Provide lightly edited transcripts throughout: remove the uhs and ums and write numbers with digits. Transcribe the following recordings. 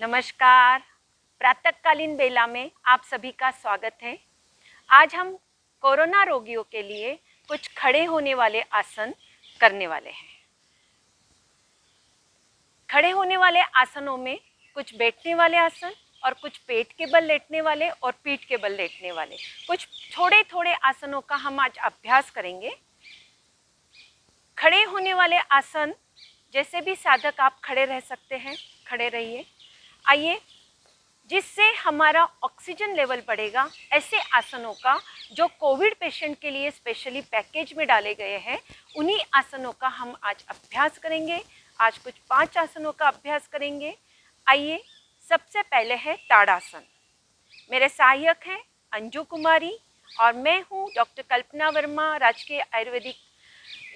नमस्कार। प्रातःकालीन बेला में आप सभी का स्वागत है। आज हम कोरोना रोगियों के लिए कुछ खड़े होने वाले आसन करने वाले हैं। खड़े होने वाले आसनों में कुछ बैठने वाले आसन और कुछ पेट के बल लेटने वाले और पीठ के बल लेटने वाले, कुछ थोड़े थोड़े आसनों का हम आज अभ्यास करेंगे। खड़े होने वाले आसन, जैसे भी साधक आप खड़े रह सकते हैं, खड़े रहिए। आइए, जिससे हमारा ऑक्सीजन लेवल बढ़ेगा, ऐसे आसनों का जो कोविड पेशेंट के लिए स्पेशली पैकेज में डाले गए हैं, उन्हीं आसनों का हम आज अभ्यास करेंगे। आज कुछ 5 आसनों का अभ्यास करेंगे। आइए, सबसे पहले है ताड़ासन। मेरे सहायक हैं अंजू कुमारी और मैं हूँ डॉक्टर कल्पना वर्मा, राजकीय आयुर्वेदिक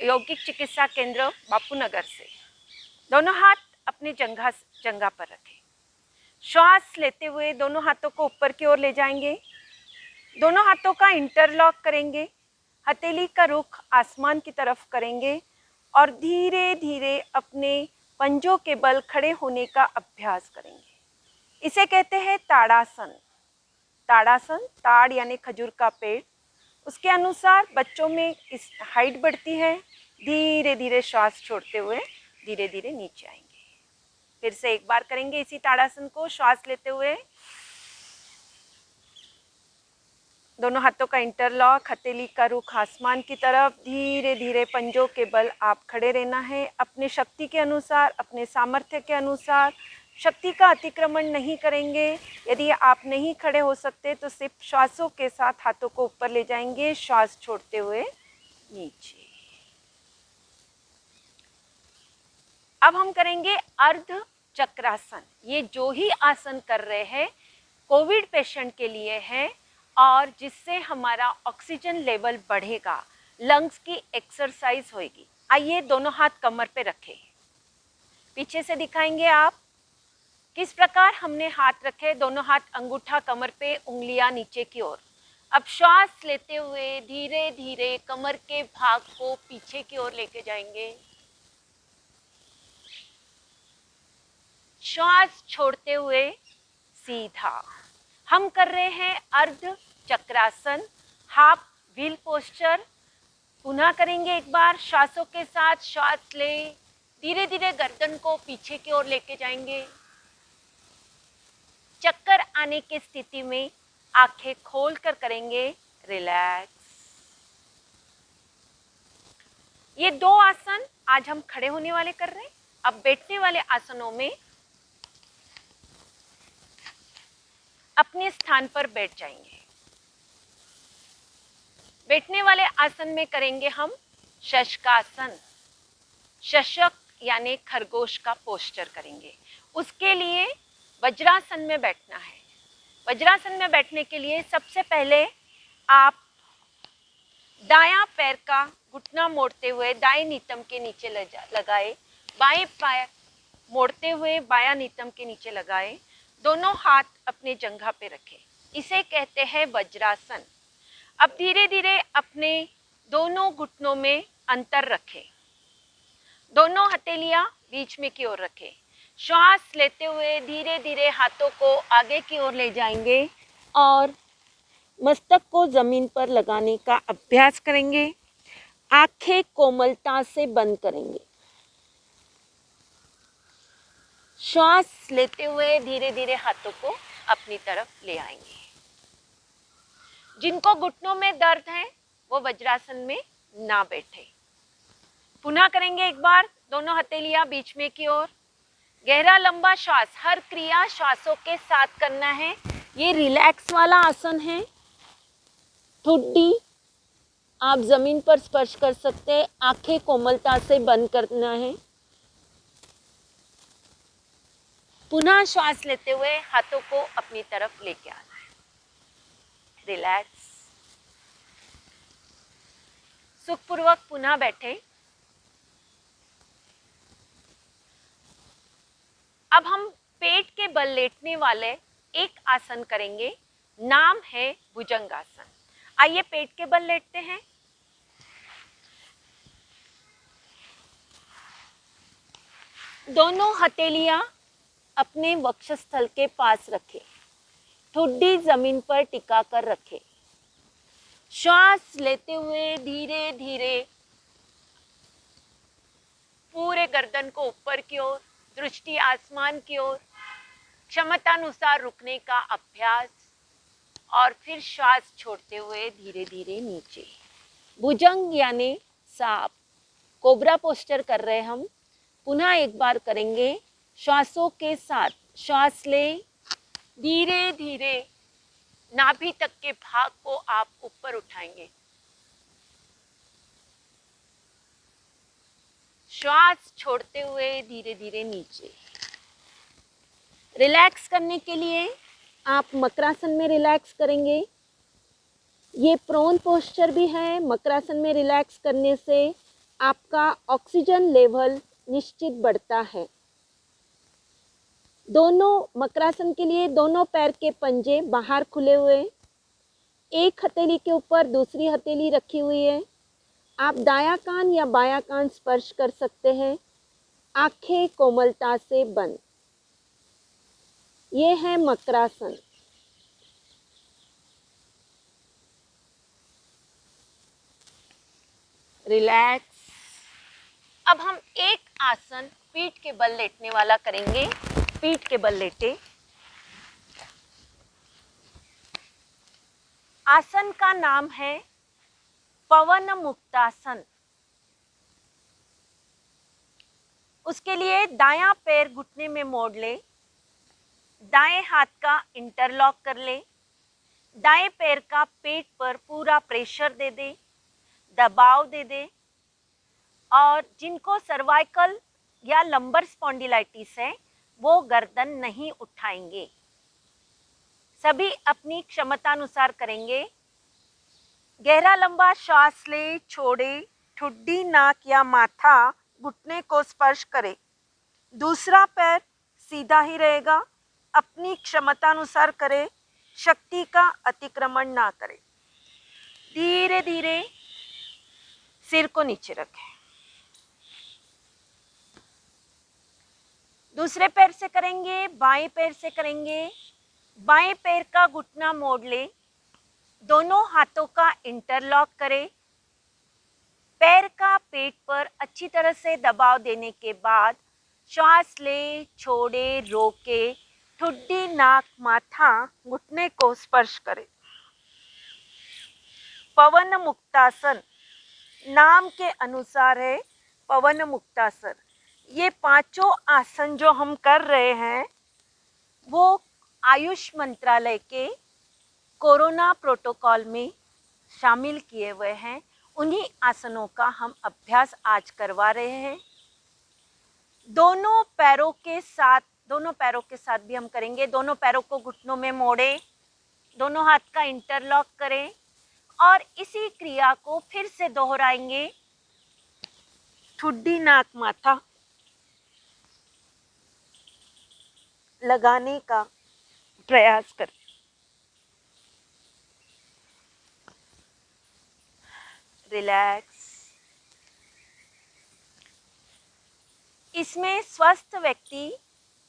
यौगिक चिकित्सा केंद्र बापूनगर से। दोनों हाथ अपने जंघा पर रखें। श्वास लेते हुए दोनों हाथों को ऊपर की ओर ले जाएंगे। दोनों हाथों का इंटरलॉक करेंगे। हथेली का रुख आसमान की तरफ करेंगे और धीरे धीरे अपने पंजों के बल खड़े होने का अभ्यास करेंगे। इसे कहते हैं ताड़ासन। ताड़ासन, ताड़ यानी खजूर का पेड़, उसके अनुसार बच्चों में इस हाइट बढ़ती है। धीरे धीरे श्वास छोड़ते हुए धीरे धीरे नीचे आएंगे। फिर से एक बार करेंगे इसी ताड़ासन को। श्वास लेते हुए दोनों हाथों का इंटरलॉक, हथेली का रुख आसमान की तरफ, धीरे धीरे पंजों के बल आप खड़े रहना है। अपने शक्ति के अनुसार, अपने सामर्थ्य के अनुसार, शक्ति का अतिक्रमण नहीं करेंगे। यदि आप नहीं खड़े हो सकते तो सिर्फ श्वासों के साथ हाथों को ऊपर ले जाएंगे, श्वास छोड़ते हुए नीचे। अब हम करेंगे अर्ध चक्रासन। ये जो ही आसन कर रहे हैं कोविड पेशेंट के लिए है और जिससे हमारा ऑक्सीजन लेवल बढ़ेगा, लंग्स की एक्सरसाइज होगी। आइए, दोनों हाथ कमर पे रखें। पीछे से दिखाएंगे आप किस प्रकार हमने हाथ रखे। दोनों हाथ अंगूठा कमर पे, उंगलियां नीचे की ओर। अब श्वास लेते हुए धीरे धीरे कमर के भाग को पीछे की ओर लेके जाएंगे। श्वास छोड़ते हुए सीधा। हम कर रहे हैं अर्ध चक्रासन, हाफ व्हील पोस्चर। पुनः करेंगे एक बार। श्वासों के साथ श्वास ले, धीरे धीरे गर्दन को पीछे की ओर लेके जाएंगे। चक्कर आने की स्थिति में आंखें खोलकर करेंगे रिलैक्स। ये 2 आसन आज हम खड़े होने वाले कर रहे हैं। अब बैठने वाले आसनों में अपने स्थान पर बैठ जाएंगे। बैठने वाले आसन में करेंगे हम शशकासन। शशक यानी खरगोश का पोस्चर करेंगे। उसके लिए वज्रासन में बैठना है। वज्रासन में बैठने के लिए सबसे पहले आप दायां पैर का घुटना मोड़ते हुए दाएं नीतम के नीचे लगाए, बाएं पैर मोड़ते हुए बायां नीतम के नीचे लगाए। दोनों हाथ अपने जंघा पे रखें। इसे कहते हैं वज्रासन। अब धीरे धीरे अपने दोनों घुटनों में अंतर रखें। दोनों हथेलियां बीच में की ओर रखें। श्वास लेते हुए धीरे धीरे हाथों को आगे की ओर ले जाएंगे और मस्तक को जमीन पर लगाने का अभ्यास करेंगे। आंखें कोमलता से बंद करेंगे। श्वास लेते हुए धीरे धीरे हाथों को अपनी तरफ ले आएंगे। जिनको घुटनों में दर्द है वो वज्रासन में ना बैठे। पुनः करेंगे एक बार। दोनों हथेलियां बीच में की ओर। गहरा लंबा श्वास, हर क्रिया श्वासों के साथ करना है। ये रिलैक्स वाला आसन है। ठुड्डी आप जमीन पर स्पर्श कर सकते हैं। आंखें कोमलता से बंद करना है। पुनः श्वास लेते हुए हाथों को अपनी तरफ लेके आना है। रिलैक्स। सुखपूर्वक पुनः बैठे। अब हम पेट के बल लेटने वाले एक आसन करेंगे। नाम है भुजंगासन। आइए, पेट के बल लेटते हैं। दोनों हथेलियां अपने वक्षस्थल के पास रखें, ठुड्डी जमीन पर टिका कर रखें। श्वास लेते हुए धीरे धीरे पूरे गर्दन को ऊपर की ओर, दृष्टि आसमान की ओर, क्षमतानुसार रुकने का अभ्यास, और फिर श्वास छोड़ते हुए धीरे धीरे नीचे। भुजंग यानी सांप, कोबरा पोस्चर कर रहे हम। पुनः एक बार करेंगे। श्वासों के साथ श्वास लें, धीरे धीरे नाभि तक के भाग को आप ऊपर उठाएंगे। श्वास छोड़ते हुए धीरे धीरे नीचे। रिलैक्स करने के लिए आप मकरासन में रिलैक्स करेंगे। ये प्रोन पोस्चर भी है। मकरासन में रिलैक्स करने से आपका ऑक्सीजन लेवल निश्चित बढ़ता है। दोनों मकरासन के लिए दोनों पैर के पंजे बाहर खुले हुए, एक हथेली के ऊपर दूसरी हथेली रखी हुई है। आप दायां कान या बायां कान स्पर्श कर सकते हैं। आंखें कोमलता से बंद। ये है मकरासन। रिलैक्स। अब हम एक आसन पीठ के बल लेटने वाला करेंगे। पीठ के बल लेटे। आसन का नाम है पवन मुक्तासन। उसके लिए दायां पैर घुटने में मोड़ ले, दाएं हाथ का इंटरलॉक कर ले, दाएं पैर का पेट पर पूरा प्रेशर दे दे, दबाव दे दे। और जिनको सर्वाइकल या लंबर स्पॉन्डिलाइटिस है वो गर्दन नहीं उठाएंगे। सभी अपनी क्षमतानुसार करेंगे। गहरा लंबा श्वास ले, छोड़े, ठुड्डी, नाक या माथा घुटने को स्पर्श करे। दूसरा पैर सीधा ही रहेगा। अपनी क्षमतानुसार करे, शक्ति का अतिक्रमण ना करे। धीरे धीरे सिर को नीचे रखें। दूसरे पैर से करेंगे, बाएं पैर से करेंगे। बाएं पैर का घुटना मोड़ ले, दोनों हाथों का इंटरलॉक करें। पैर का पेट पर अच्छी तरह से दबाव देने के बाद श्वास ले, छोड़े, रोके, ठुड्डी, नाक, माथा घुटने को स्पर्श करें। पवन मुक्तासन नाम के अनुसार है पवन मुक्तासन। ये पांचों आसन जो हम कर रहे हैं वो आयुष मंत्रालय के कोरोना प्रोटोकॉल में शामिल किए हुए हैं। उन्हीं आसनों का हम अभ्यास आज करवा रहे हैं। दोनों पैरों के साथ भी हम करेंगे। दोनों पैरों को घुटनों में मोड़े, दोनों हाथ का इंटरलॉक करें और इसी क्रिया को फिर से दोहराएंगे। ठुड्डी, नाक, माथा लगाने का प्रयास करें। रिलैक्स। इसमें स्वस्थ व्यक्ति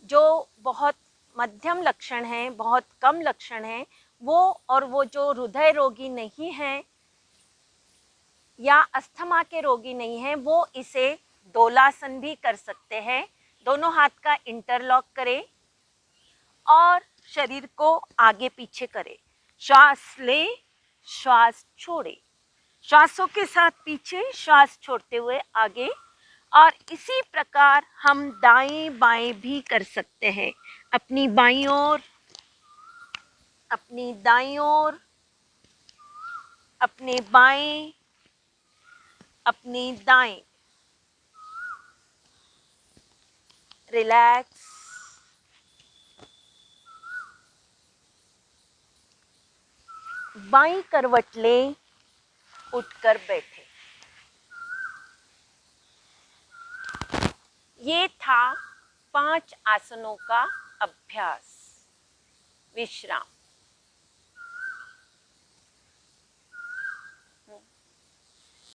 जो बहुत मध्यम लक्षण हैं, बहुत कम लक्षण हैं, वो जो हृदय रोगी नहीं हैं या अस्थमा के रोगी नहीं हैं, वो इसे दोलासन भी कर सकते हैं। दोनों हाथ का इंटरलॉक करें और शरीर को आगे पीछे करें। श्वास ले, श्वास छोड़े, श्वासों के साथ पीछे, श्वास छोड़ते हुए आगे। और इसी प्रकार हम दाएं बाएं भी कर सकते हैं। अपनी बाईं ओर, अपनी दाईं ओर, अपने बाएं, अपनी दाएं। रिलैक्स। बाईं करवट लें, उठकर बैठे। ये था 5 आसनों का अभ्यास। विश्राम।